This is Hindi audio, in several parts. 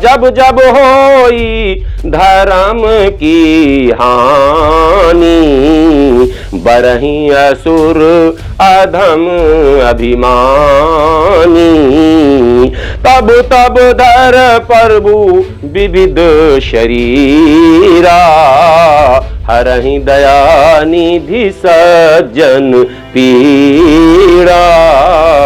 जब जब होई धर्म की हानि, बरही असुर अधम अभिमानी, तब तब धर प्रभु विविध शरीरा, हरहि दया निधि सज्जन पीड़ा।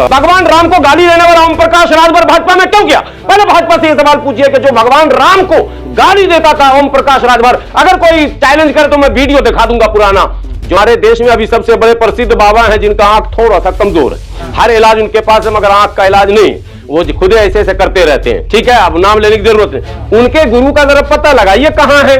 भगवान राम को गाली देने वाला ओम प्रकाश राजभर भाजपा में क्यों गया? पहले भाजपा से यह सवाल पूछिए कि जो भगवान राम को गाली देता था ओम प्रकाश राजभर, अगर कोई चैलेंज करे तो मैं वीडियो दिखा दूंगा पुराना। जो हमारे देश में अभी सबसे बड़े प्रसिद्ध बाबा हैं जिनका आंख थोड़ा सा कमजोर है, हर इलाज उनके पास है मगर आंख का इलाज नहीं, वो खुद ऐसे ऐसे करते रहते हैं। ठीक है, अब नाम लेने की जरूरत नहीं। उनके गुरु का जरा पता लगाइए कहां है।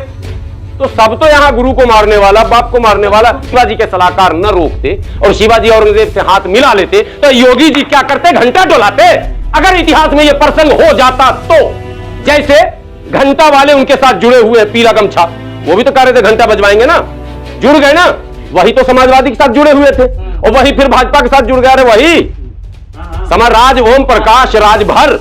तो सब तो यहां गुरु को मारने वाला, बाप को मारने वाला शिवाजी के सलाहकार न रोकते और शिवाजी औरंगजेब से हाथ मिला लेते तो योगी जी क्या करते? घंटा डोलाते। अगर इतिहास में यह प्रसंग हो जाता तो, जैसे घंटा वाले उनके साथ जुड़े हुए पीला गमछा, वो भी तो कह रहे थे घंटा बजवाएंगे ना, जुड़ गए ना, वही तो समाजवादी के साथ जुड़े हुए थे और वही फिर भाजपा के साथ जुड़ गए। वही समराज ओम प्रकाश राजभर,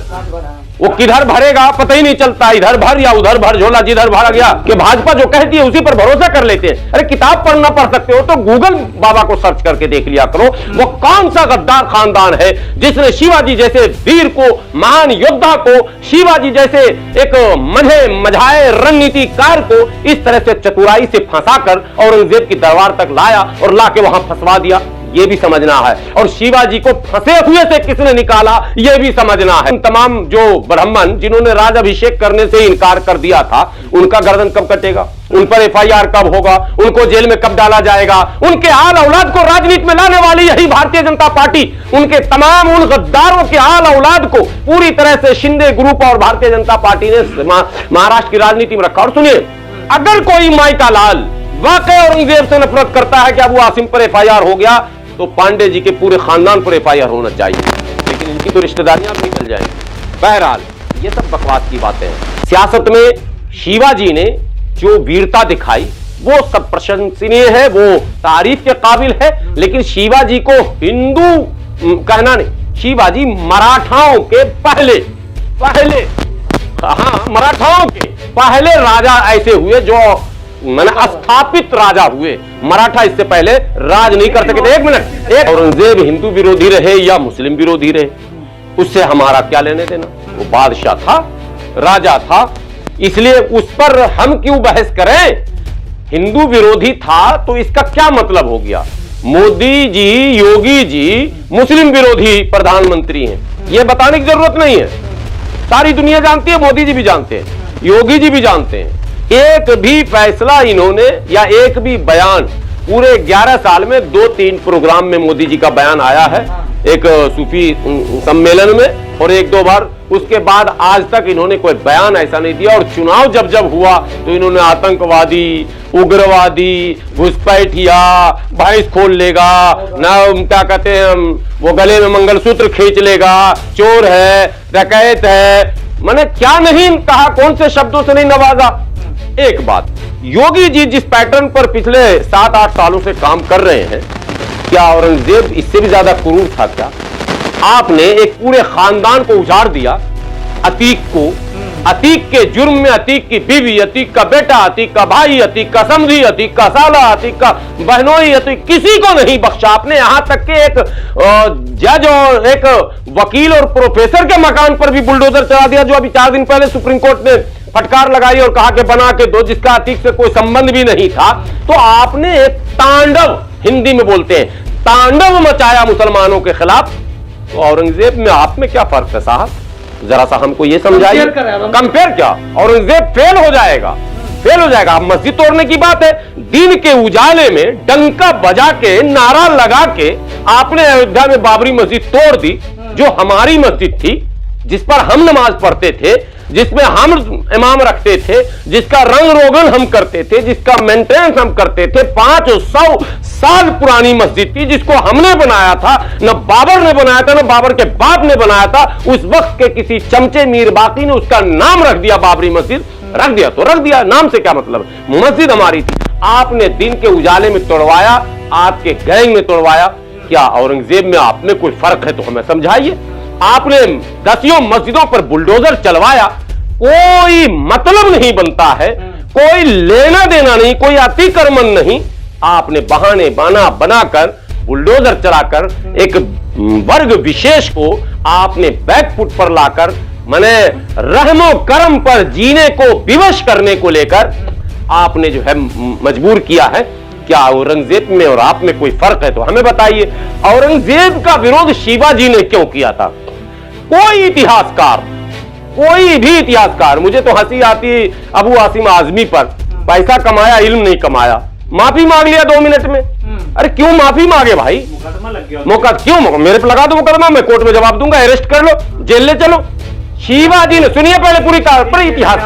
वो किधर भरेगा पता ही नहीं चलता, इधर भर या उधर भर, झोला जिधर भर गया कि भाजपा जो कहती है उसी पर भरोसा कर लेते हैं। अरे किताब पढ़ना पढ़ सकते हो तो गूगल बाबा को सर्च करके देख लिया करो, वो कौन सा गद्दार खानदान है जिसने शिवाजी जैसे वीर को, महान योद्धा को, शिवाजी जैसे एक मझे मझाए रणनीतिकार को इस तरह से चतुराई से फंसाकर औरंगजेब की दरबार तक लाया और लाके वहां फंसवा दिया, ये भी समझना है। और शिवाजी को फंसे हुए से किसने निकाला ये भी समझना है। तमाम जो ब्राह्मण जिन्होंने राजाभिषेक करने से इनकार कर दिया था, उनका गर्दन कब कटेगा? उन पर एफआईआर कब होगा? उनको जेल में कब डाला जाएगा? उनके आल औलाद को राजनीति में लाने वाली यही भारतीय जनता पार्टी उनके तमाम उन गद्दारों के आल औलाद को पूरी तरह से शिंदे ग्रुप और भारतीय जनता पार्टी ने महाराष्ट्र की राजनीति में रखा। और सुनिए, अगर कोई माइका लाल वाकई औरंगजेब से नफरत करता है कि अबू आसिम पर एफआईआर हो गया तो पांडे जी के पूरे खानदान पर एफआईआर होना चाहिए, लेकिन इनकी तो रिश्तेदारियां भी निकल जाएंगी। बहरहाल ये सब बकवास की बातें हैं। सियासत में शिवाजी ने जो वीरता दिखाई वो सब प्रशंसनीय है, वो तारीफ के काबिल है, लेकिन शिवाजी को हिंदू कहना नहीं, शिवाजी मराठाओं के पहले मराठाओं के पहले राजा ऐसे हुए जो मैंने स्थापित राजा हुए। मराठा इससे पहले राज नहीं कर सके थे। एक मिनट, एक औरंगजेब हिंदू विरोधी रहे या मुस्लिम विरोधी रहे, उससे हमारा क्या लेने देना? वो बादशाह था, राजा था, इसलिए उस पर हम क्यों बहस करें? हिंदू विरोधी था तो इसका क्या मतलब हो गया? मोदी जी, योगी जी मुस्लिम विरोधी प्रधानमंत्री हैं, यह बताने की जरूरत नहीं है, सारी दुनिया जानती है, मोदी जी भी जानते हैं, योगी जी भी जानते हैं। एक भी फैसला इन्होंने या एक भी बयान पूरे 11 साल में 2-3 प्रोग्राम में मोदी जी का बयान आया है, एक सूफी सम्मेलन में और 1-2 बार, उसके बाद आज तक इन्होंने कोई बयान ऐसा नहीं दिया। और चुनाव जब जब हुआ तो इन्होंने आतंकवादी, उग्रवादी, घुसपैठिया, भैंस खोल लेगा ना, क्या कहते हैं वो गले में मंगलसूत्र खींच लेगा, चोर है, डकैत है, मैंने क्या नहीं कहा, कौन से शब्दों से नहीं नवाजा। एक बात, योगी जी जिस पैटर्न पर पिछले 7-8 सालों से काम कर रहे हैं, क्या औरंगजेब इससे भी ज्यादा क्रूर था क्या? आपने एक पूरे खानदान को उजाड़ दिया, अतीक को, अतीक के जुर्म में अतीक की बीवी, अतीक का बेटा, अतीक का भाई, अतीक का समधी, अतीक का साला, अतीक का बहनोई, अतीक किसी को नहीं बख्शा आपने। यहां तक के एक जज और एक वकील और प्रोफेसर के मकान पर भी बुलडोजर चला दिया, जो अभी 4 दिन पहले सुप्रीम कोर्ट ने फटकार लगाई और कहा कि बना के दो, जिसका अतीक से कोई संबंध भी नहीं था। तो आपने एक तांडव, हिंदी में बोलते हैं, तांडव मचाया मुसलमानों के खिलाफ। तो औरंगजेब में आप में क्या फर्क है साहब? जरा सा हमको ये समझाइए। कंपेयर क्या? औरंगजेब फेल हो जाएगा, फेल हो जाएगा। मस्जिद तोड़ने की बात है, दिन के उजाले में डंका बजा के, नारा लगा के आपने अयोध्या में बाबरी मस्जिद तोड़ दी, जो हमारी मस्जिद थी, जिस पर हम नमाज पढ़ते थे, जिसमें हम इमाम रखते थे, जिसका रंग रोगन हम करते थे, जिसका मेंटेनेंस हम करते थे। 500 साल पुरानी मस्जिद थी, जिसको हमने बनाया था, न बाबर ने बनाया था, न बाबर के बाप ने बनाया था। उस वक्त के किसी चमचे मीर बाकी ने उसका नाम रख दिया बाबरी मस्जिद। रख दिया तो रख दिया, नाम से क्या मतलब? मस्जिद हमारी थी, आपने दिन के उजाले में तोड़वाया, आपके गैंग में तोड़वाया। क्या औरंगजेब में आप में कोई फर्क है तो हमें समझाइए। आपने 10 मस्जिदों पर बुलडोजर चलवाया, कोई मतलब नहीं बनता है, कोई लेना देना नहीं, कोई अतिक्रमण नहीं। आपने बहाने बनाकर बुलडोजर चलाकर एक वर्ग विशेष को आपने बैकफुट पर लाकर माने रहमो करम पर जीने को विवश करने को लेकर आपने जो है मजबूर किया है। क्या औरंगजेब में और आप में कोई फर्क है तो हमें बताइए। औरंगजेब का विरोध शिवाजी ने क्यों किया था? कोई भी इतिहासकार, मुझे तो हंसी आती है अबू आसिम आजमी पर, पैसा कमाया इल्म नहीं कमाया, माफी मांग लिया 2 मिनट में। अरे क्यों माफी मांगे भाई? मुकदमा लग गया, क्यों मेरे पे लगा दो मुकदमा, मैं कोर्ट में जवाब दूंगा, अरेस्ट कर लो, जेल ले चलो। शिवाजी ने, सुनिए पहले पूरी इतिहास,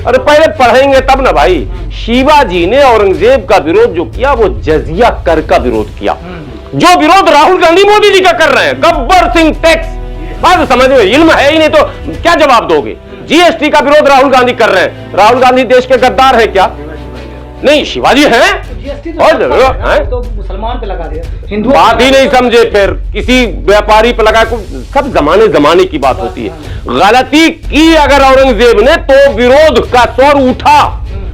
अरे पहले पढ़ेंगे तब ना भाई। शिवाजी ने औरंगजेब का विरोध जो किया वो जजिया कर का विरोध किया, जो विरोध राहुल गांधी मोदी जी का कर रहे हैं। गब्बर सिंह टैक्स, बात समझ में, इल्म है ही नहीं तो क्या जवाब दोगे? जीएसटी का विरोध राहुल गांधी कर रहे हैं। राहुल गांधी देश के गद्दार है क्या? नहीं, शिवाजी हैं। तो मुसलमान पे लगा दिया, हिंदू बात ही नहीं समझे, फिर किसी व्यापारी पे लगा, सब जमाने की बात होती है। गलती की अगर औरंगजेब ने तो विरोध का स्वर उठा,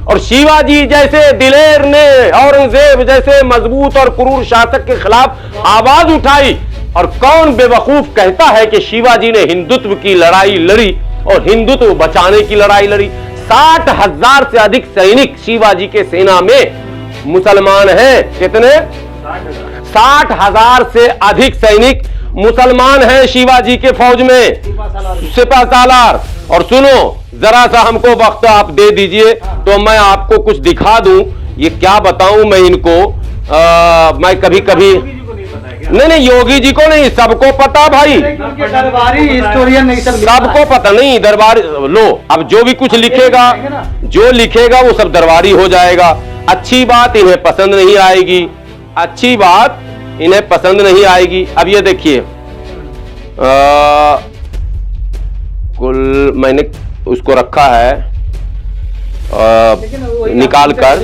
और शिवाजी जैसे दिलेर ने औरंगजेब जैसे मजबूत और क्रूर शासक के खिलाफ आवाज उठाई। और कौन बेवकूफ कहता है कि शिवाजी ने हिंदुत्व की लड़ाई लड़ी और हिंदुत्व बचाने की लड़ाई लड़ी? 60,000 से अधिक सैनिक शिवाजी के सेना में मुसलमान हैं। कितने? 60,000 से अधिक सैनिक मुसलमान हैं शिवाजी के फौज में, सिपा सालार। और सुनो, जरा सा हमको वक्त आप दे दीजिए तो मैं आपको कुछ दिखा दूं। ये क्या बताऊं मैं इनको, मैं कभी कभी नहीं, योगी जी को नहीं, सबको पता भाई, दरबारी हिस्टोरियन नहीं, सबको पता नहीं। दरबारी लो, अब जो भी कुछ लिखेगा, जो लिखेगा वो सब दरबारी हो जाएगा। अच्छी बात इन्हें पसंद नहीं आएगी, अच्छी बात इन्हें पसंद नहीं आएगी। अब ये देखिए, कुल मैंने उसको रखा है निकाल कर,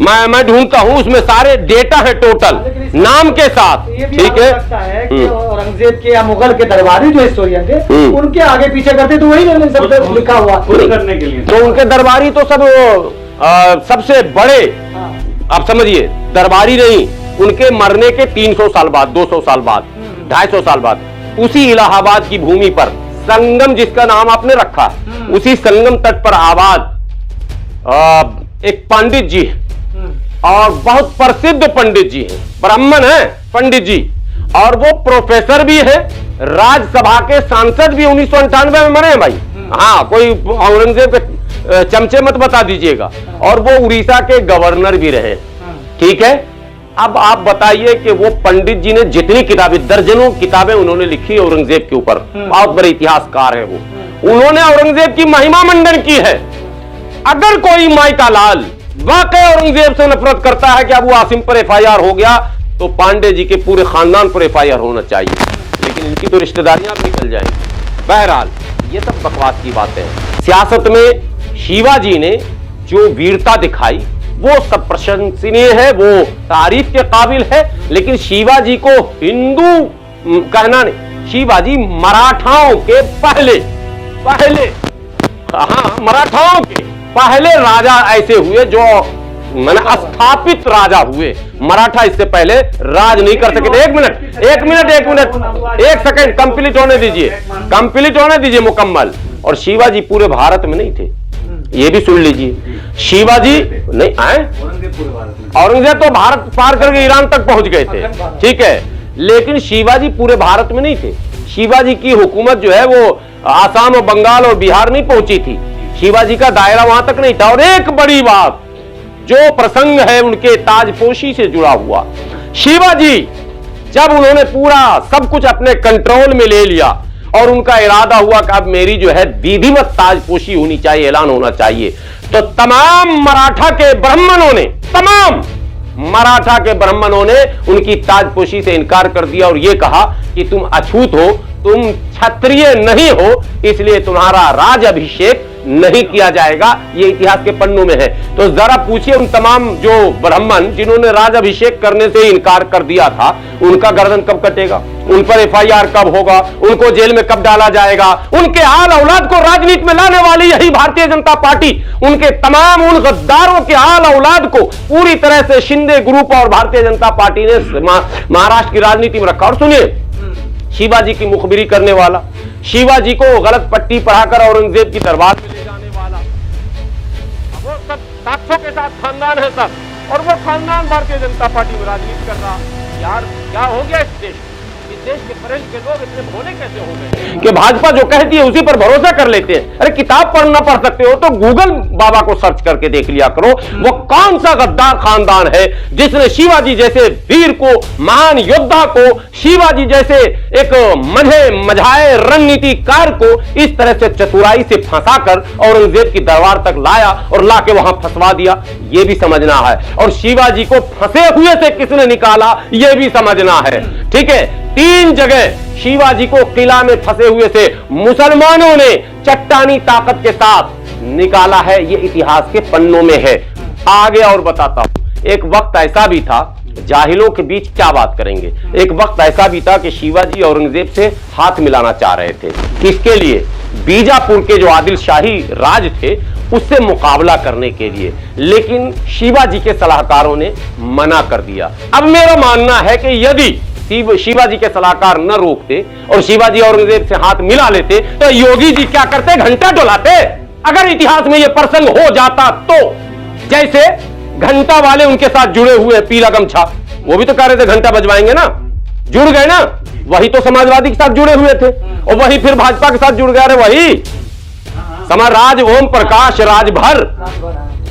मैं ढूंढता हूं, उसमें सारे डेटा है टोटल नाम के साथ, ठीक है। औरंगजेब के या मुगल के दरबारी जो हिस्टोरियन थे उनके आगे पीछे करते तो वही सब लिखा हुआ करने के लिए, तो उनके दरबारी तो सब सबसे बड़े, आप समझिए, दरबारी नहीं, उनके मरने के 300 साल बाद, 200 साल बाद, 250 साल बाद उसी इलाहाबाद की भूमि पर संगम, जिसका नाम आपने रखा, उसी संगम तट पर आबाद एक पंडित जी और बहुत प्रसिद्ध पंडित जी हैं, ब्राह्मण हैं पंडित जी, और वो प्रोफेसर भी है, राज्यसभा के सांसद भी 1998 में मरे हैं भाई। हाँ, कोई औरंगजेब के चमचे मत बता दीजिएगा। और वो उड़ीसा के गवर्नर भी रहे, ठीक है। अब आप बताइए कि वो पंडित जी ने जितनी किताबें, दर्जनों किताबें उन्होंने लिखी औरंगजेब के ऊपर, बहुत बड़े इतिहासकार है वो, उन्होंने औरंगजेब की महिमा मंडन की है। अगर कोई माइका लाल वाकई औरंगजेब से नफरत करता है कि अबू आसिम पर एफआईआर हो गया, तो पांडे जी के पूरे खानदान पर एफआईआर होना चाहिए, लेकिन इनकी तो रिश्तेदारियां निकल जाएंगी। बहरहाल ये सब बकवास की बातें हैं। सियासत में शिवाजी ने जो वीरता दिखाई वो सब प्रशंसनीय है, वो तारीफ के काबिल है, लेकिन शिवाजी को हिंदू कहना नहीं, शिवाजी मराठाओं के पहले हाँ, मराठाओं के पहले राजा ऐसे हुए जो मैंने स्थापित राजा हुए। मराठा इससे पहले राज नहीं कर सके थे। एक मिनट, एक सेकंड कंप्लीट होने दीजिए मुकम्मल। और शिवाजी पूरे भारत में नहीं थे, ये भी सुन लीजिए। शिवाजी नहीं आए, औरंगजेब तो भारत पार करके ईरान तक पहुंच गए थे, ठीक है, लेकिन शिवाजी पूरे भारत में नहीं थे। शिवाजी की हुकूमत जो है वो आसाम और बंगाल और बिहार नहीं पहुंची थी, शिवाजी का दायरा वहां तक नहीं था। और एक बड़ी बात जो प्रसंग है उनके ताजपोशी से जुड़ा हुआ, शिवाजी जब उन्होंने पूरा सब कुछ अपने कंट्रोल में ले लिया और उनका इरादा हुआ कि अब मेरी जो है विधिवत ताजपोशी होनी चाहिए, ऐलान होना चाहिए, तो तमाम मराठा के ब्राह्मणों ने उनकी ताजपोशी से इनकार कर दिया और यह कहा कि तुम अछूत हो, तुम क्षत्रिय नहीं हो, इसलिए तुम्हारा राज अभिषेक नहीं किया जाएगा। ये इतिहास के पन्नों में है। तो जरा पूछिए उन तमाम जो ब्राह्मण जिन्होंने राज अभिषेक करने से इनकार कर दिया था, उनका गर्दन कब कटेगा? उन पर FIR कब होगा, उनको जेल में कब डाला जाएगा, उनके आल औलाद को राजनीति में लाने वाली यही भारतीय जनता पार्टी उनके तमाम उन गद्दारों के आल औलाद को पूरी तरह से शिंदे ग्रुप और भारतीय जनता पार्टी ने महाराष्ट्र की राजनीति में रखा। और सुनिए, शिवाजी की मुखबिरी करने वाला, शिवाजी को गलत पट्टी पढ़ाकर औरंगजेब की दरबार में ले जाने वाला, वो सब साक्ष्यों के साथ खानदान है सब, और वो खानदान भारतीय जनता पार्टी में राजनीति कर रहा। यार क्या हो गया इस देश के परेश के लोग इतने भोले कैसे हो गए कि भाजपा जो कहती है उसी पर भरोसा कर लेते हैं। अरे किताब पढ़ना पढ़ सकते हो तो गूगल बाबा को सर्च करके देख लिया करो, वो कौन सा गद्दार खानदान है जिसने शिवाजी जैसे वीर को, महान योद्धा को, शिवाजी जैसे एक मझाए रणनीतिकार को इस तरह से चतुराई से फंसाकर औरंगजेब की दरबार तक लाया और लाके वहां फंसवा दिया, ये भी समझना है। और शिवाजी को फंसे हुए से किसने निकाला, ये भी समझना है। ठीक है, 3 जगह शिवाजी को किला में फंसे हुए से मुसलमानों ने चट्टानी ताकत के साथ निकाला है, ये इतिहास के पन्नों में है। आगे और बताता हूं। एक वक्त ऐसा भी था, जाहिलों के बीच क्या बात करेंगे, एक वक्त ऐसा भी था कि शिवाजी औरंगजेब से हाथ मिलाना चाह रहे थे। किसके लिए? बीजापुर के जो आदिल शाही राज थे उससे मुकाबला करने के लिए, लेकिन शिवाजी के सलाहकारों ने मना कर दिया। अब मेरा मानना है कि यदि शिवाजी के सलाहकार न रोकते और शिवाजी औरंगजेब से हाथ मिला लेते तो योगी जी क्या करते? घंटा डुलाते। अगर इतिहास में यह प्रसंग हो जाता तो, जैसे घंटा वाले उनके साथ जुड़े हुए पीला गमछा, वो भी तो कह रहे थे घंटा बजवाएंगे ना, जुड़ गए ना, वही तो समाजवादी के साथ जुड़े हुए थे और वही फिर भाजपा के साथ जुड़ गए। अरे वही समाराज ओम प्रकाश राजभर,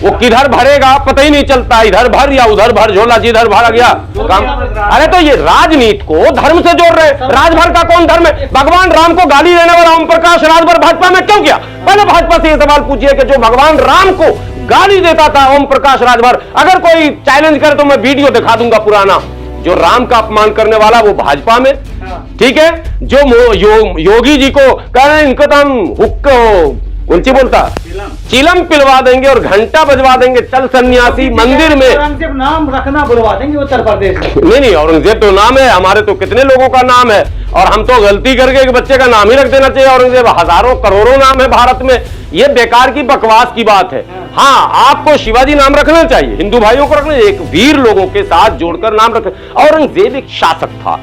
वो किधर भरेगा पता ही नहीं चलता, इधर भर या उधर भर, झोला जिधर भरा गया काम। अरे तो ये राजनीति को धर्म से जोड़ रहे। राजभर का कौन धर्म है? भगवान राम को गाली देने वाला ओम प्रकाश राजभर भाजपा में क्यों गया? पहले भाजपा से ये सवाल पूछिए कि जो भगवान राम को गाली देता था ओम प्रकाश राजभर, अगर कोई चैलेंज करे तो मैं वीडियो दिखा दूंगा पुराना, जो राम का अपमान करने वाला वो भाजपा में। ठीक है, जो योगी जी को कह रहे हैं इनको तो हम हुक्का उल्ची बोलता चिलम पिलवा देंगे और घंटा बजवा देंगे, चल सन्यासी मंदिर में। औरंगजेब नाम रखना बुलवा देंगे उत्तर प्रदेश में। नहीं, औरंगजेब तो नाम है, हमारे तो कितने लोगों का नाम है, और हम तो गलती करके एक बच्चे का नाम ही रख देना चाहिए औरंगजेब। हजारों करोड़ों नाम है भारत में, ये बेकार की बकवास की बात है। हाँ, आपको शिवाजी नाम रखना चाहिए, हिंदू भाइयों को रखना चाहिए, एक वीर लोगों के साथ जोड़कर नाम रखें। औरंगजेब एक शासक था,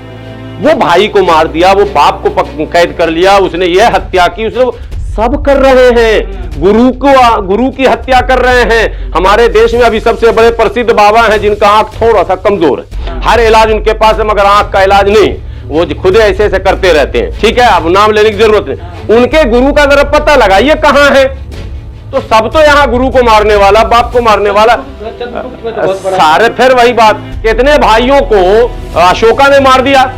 वो भाई को मार दिया, वो बाप को कैद कर लिया, उसने ये हत्या की, उसने सब कर रहे हैं, गुरु की हत्या कर रहे हैं। हमारे देश में अभी सबसे बड़े प्रसिद्ध बाबा हैं जिनका आंख थोड़ा सा कमजोर है, हर इलाज उनके पास है मगर आंख का इलाज नहीं, वो खुद ऐसे ऐसे करते रहते हैं। ठीक है, अब नाम लेने की जरूरत नहीं। उनके गुरु का जरा पता लगाइए कहां है, तो सब तो यहाँ गुरु को मारने वाला, बाप को मारने वाला सारे। फिर वही बात, कितने भाइयों को अशोका ने मार दिया,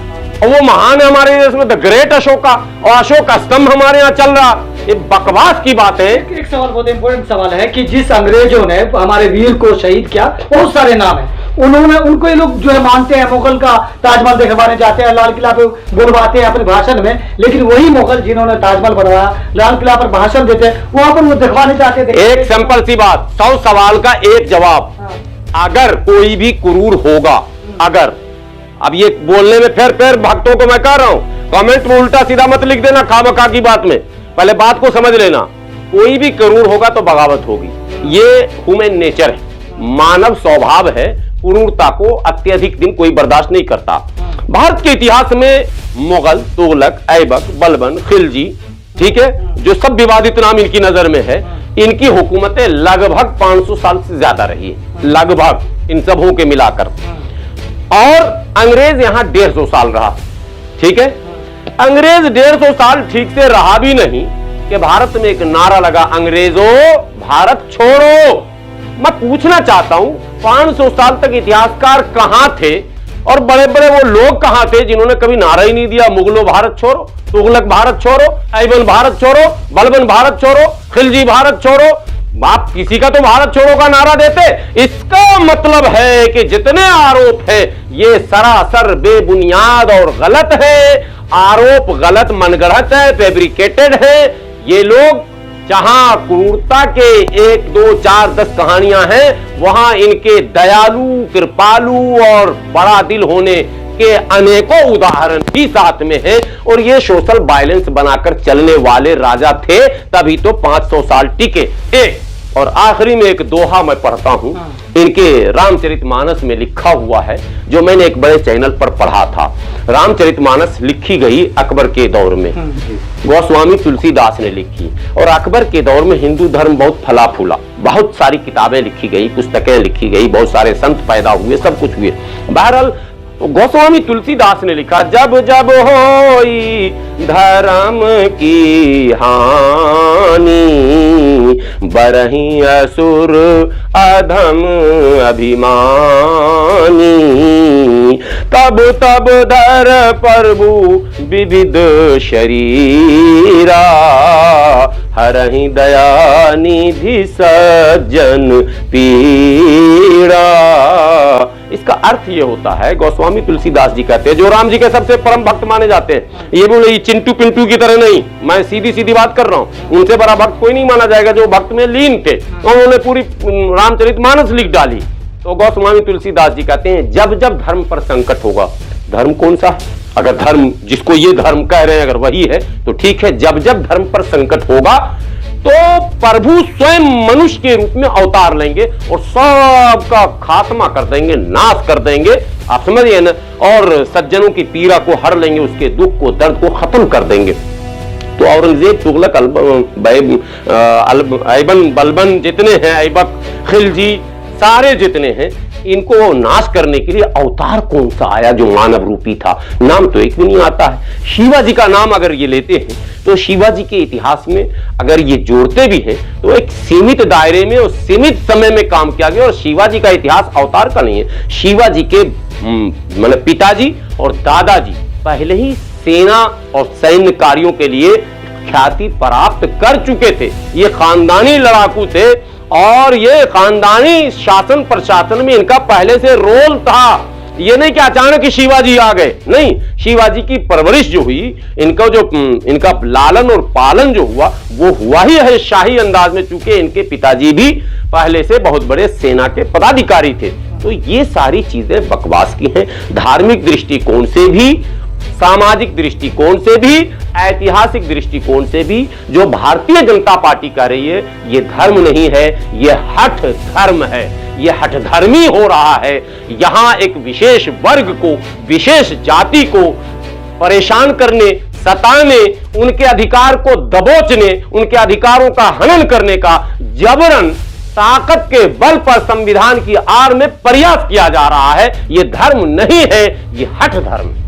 और वो महान है हमारे देश में, द ग्रेट अशोका, और अशोक स्तंभ हमारे यहाँ चल रहा। ये बकवास की बात है। एक सवाल बहुत इंपॉर्टेंट सवाल है कि जिस अंग्रेजों ने हमारे वीर को शहीद किया, बहुत सारे नाम है, उन्होंने उनको ये लोग जो है मानते हैं, मुगल का ताजमहल दिखवाने जाते हैं, लाल किला पे बुलवाते हैं अपने भाषण में, लेकिन वही मुगल जिन्होंने ताजमहल बनवाया, लाल किला पर भाषण देते हैं, वहां पर वो दिखवाने जाते थे। एक सिंपल सी बात, 100 सवाल का एक जवाब। अगर कोई भी क्रूर होगा, अगर अब ये बोलने में फिर भक्तों को मैं कह रहा हूं, कमेंट में उल्टा सीधा मत लिख देना खामखा की बात में, पहले बात को समझ लेना। कोई भी क्रूर होगा तो बगावत होगी, ये ह्यूमन नेचर है, मानव स्वभाव है। क्रूरता को अत्यधिक दिन कोई बर्दाश्त नहीं करता। भारत के इतिहास में मुगल, तुगलक, ऐबक, बलबन, खिलजी, ठीक है, जो सब विवादित नाम इनकी नजर में है, इनकी हुकूमतें लगभग 500 साल से ज्यादा रही है, लगभग इन सबों के मिलाकर। और अंग्रेज यहां 150 साल रहा। ठीक है, अंग्रेज 150 साल ठीक से रहा भी नहीं कि भारत में एक नारा लगा, अंग्रेजों भारत छोड़ो। मैं पूछना चाहता हूं, 500 साल तक इतिहासकार कहां थे और बड़े बड़े वो लोग कहां थे जिन्होंने कभी नारा ही नहीं दिया, मुगलों भारत छोड़ो, तुगलक भारत छोड़ो, ऐबन भारत छोड़ो, बलबन भारत छोड़ो, खिलजी भारत छोड़ो। आप किसी का तो भारत छोड़ो का नारा देते। इसका मतलब है कि जितने आरोप है ये सरासर बेबुनियाद और गलत है। आरोप गलत, मनगढ़ंत है, फैब्रिकेटेड है। ये लोग जहां क्रूरता के 1, 2, 4, 10 कहानियां हैं, वहां इनके दयालु, कृपालु और बड़ा दिल होने इसके अनेकों उदाहरण भी साथ में हैं। और ये सोशल वायलेंस बनाकर चलने वाले राजा थे, तभी तो 500 साल टिके। और आखिरी में एक दोहा मैं पढ़ता हूं, इनके रामचरितमानस में लिखा हुआ है, जो मैंने एक बड़े चैनल पर पढ़ा था। रामचरितमानस लिखी गई अकबर के दौर में, गोस्वामी तुलसीदास ने लिखी। और अकबर के दौर में हिंदू धर्म बहुत फला फूला, बहुत सारी किताबें लिखी गई, पुस्तकें लिखी गई, बहुत सारे संत पैदा हुए, सब कुछ हुए। बहरहाल गोस्वामी तुलसीदास ने लिखा, जब जब होई धर्म की हानि, बरही असुर अधम अभिमानी, तब तब धर प्रभु विविध शरीरा, हरहि दया निधि सज्जन पीड़ा। इसका अर्थ ये होता है, गोस्वामी तुलसीदास जी कहते हैं, जो राम जी के सबसे परम भक्त माने जाते हैं, ये बोले चिंटू पिंटू की तरह नहीं, मैं सीधी सीधी बात कर रहा हूं, उनसे बड़ा भक्त कोई नहीं माना जाएगा, जो भक्त में लीन थे। उन्होंने पूरी रामचरितमानस लिख डाली। तो गोस्वामी तुलसीदास जी कहते हैं, जब जब धर्म पर संकट होगा, धर्म कौन सा, अगर धर्म जिसको ये धर्म कह रहे हैं अगर वही है तो ठीक है, जब जब धर्म पर संकट होगा तो प्रभु स्वयं मनुष्य के रूप में अवतार लेंगे और सबका खात्मा कर देंगे, नाश कर देंगे, आप समझिए ना, और सज्जनों की पीड़ा को हर लेंगे, उसके दुख को, दर्द को खत्म कर देंगे। तो औरंगजेब, तुगलक, ऐबन बलबन जितने हैं, ऐबक, खिलजी, सारे जितने हैं, इनको नाश करने के लिए अवतार कौन सा आया जो मानव रूपी था? नाम तो एक भी नहीं आता है। शिवाजी का नाम अगर ये लेते हैं तो शिवाजी के इतिहास में अगर ये जोड़ते भी हैं तो एक सीमित दायरे में और सीमित समय में काम किया गया, और शिवाजी का इतिहास अवतार का नहीं है। शिवाजी के मतलब पिताजी और दादाजी पहले ही सेना और सैन्य कार्यों के लिए ख्याति प्राप्त कर चुके थे। ये खानदानी लड़ाकू थे और ये खानदानी शासन प्रशासन में इनका पहले से रोल था। ये नहीं कि अचानक ही शिवाजी आ गए, नहीं, शिवाजी की परवरिश जो हुई, इनका जो इनका लालन और पालन जो हुआ वो हुआ ही है शाही अंदाज में, चूंकि इनके पिताजी भी पहले से बहुत बड़े सेना के पदाधिकारी थे। तो ये सारी चीजें बकवास की हैं। धार्मिक दृष्टिकोण से भी, सामाजिक दृष्टिकोण से भी, ऐतिहासिक दृष्टिकोण से भी जो भारतीय जनता पार्टी कह रही है, ये धर्म नहीं है, ये हठ धर्म है, ये हठ धर्मी हो रहा है। यहां एक विशेष वर्ग को, विशेष जाति को परेशान करने, सताने, उनके अधिकार को दबोचने, उनके अधिकारों का हनन करने का जबरन ताकत के बल पर संविधान की आड़ में प्रयास किया जा रहा है। ये धर्म नहीं है, ये हठ धर्म है।